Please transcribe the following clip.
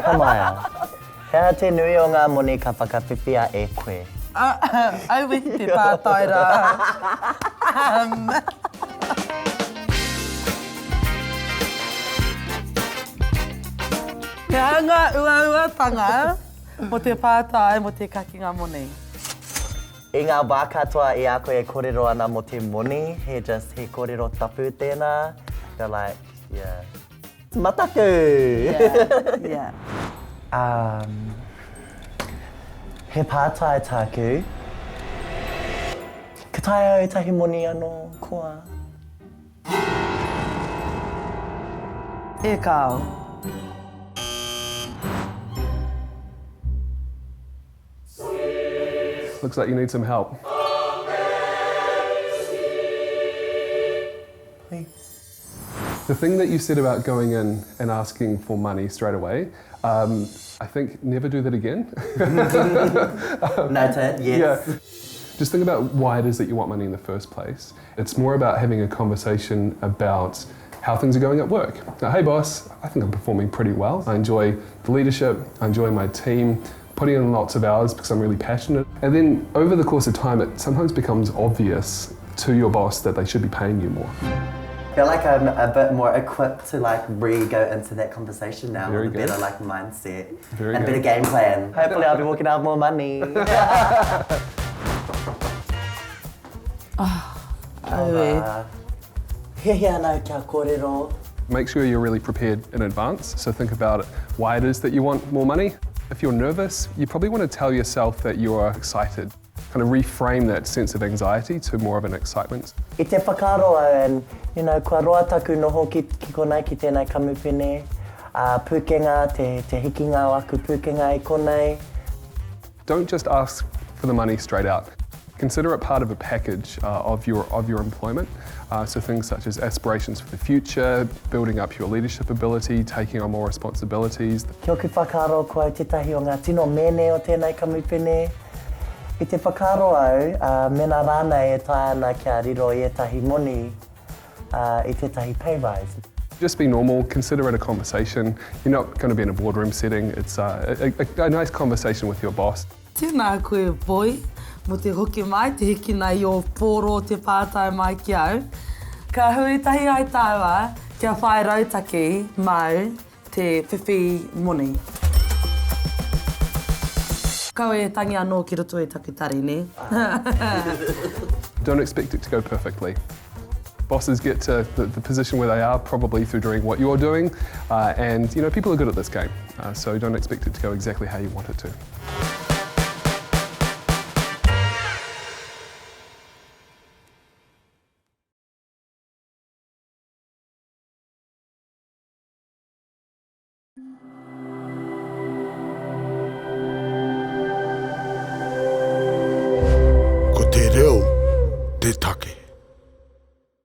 Kamaia. Hea te nui o ngā moni ka whakawhiwhia e koe. Au wihi te pātai rā. He hanga ua-uatanga mo te pātai mo te kakinga moni. I ngā wā katoa I a koe e kōrero ana mo te moni, he kōrero tapu tēnā. They're like, yeah. Mataku! Yeah. He pātai tāku. Ka tae au tahi moni anō koa. E kāo. Looks like you need some help. The thing that you said about going in and asking for money straight away, I think never do that again. Noted, yes. Yeah. Just think about why it is that you want money in the first place. It's more about having a conversation about how things are going at work. Now, hey boss, I think I'm performing pretty well. I enjoy the leadership, I enjoy my team, putting in lots of hours because I'm really passionate. And then over the course of time, it sometimes becomes obvious to your boss that they should be paying you more. I feel like I'm a bit more equipped to like go into that conversation now Very with a good. better like mindset Very and good. better game plan. Hopefully I'll be walking out more money. He ana kia kōrero. Make sure you're really prepared in advance. So think about it, why it is that you want more money. If you're nervous, you probably want to tell yourself that you're excited. Kind of reframe that sense of anxiety to more of an excitement. I te whakaroa and, kua roa taku noho ki konei ki tēnei kamupene. Pūkenga, te hikinga o aku pūkenga I konei. Don't just ask for the money straight out. Consider it part of a package of your employment. So things such as aspirations for the future, building up your leadership ability, taking on more responsibilities. Kia oku whakaro koe tetahi o ngā tino mene o tēnei kamupene. I te whakaro au, mena rānei e tae ana kia riro I etahi moni I tetahi pay rise. Just be normal, consider it a conversation. You're not going to be in a boardroom setting. It's a nice conversation with your boss. Tēnā koe boy, mo te hoki mai, te hiki nei o pōro te pātai mai ki au. Ka hui tahi ai tāua, kia whai rautaki mau te whiwhi moni. Kau e tangi anō ki roto e takitari, ne? Don't expect it to go perfectly. Bosses get to the position where they are probably through doing what you're doing, and people are good at this game, so don't expect it to go exactly how you want it to.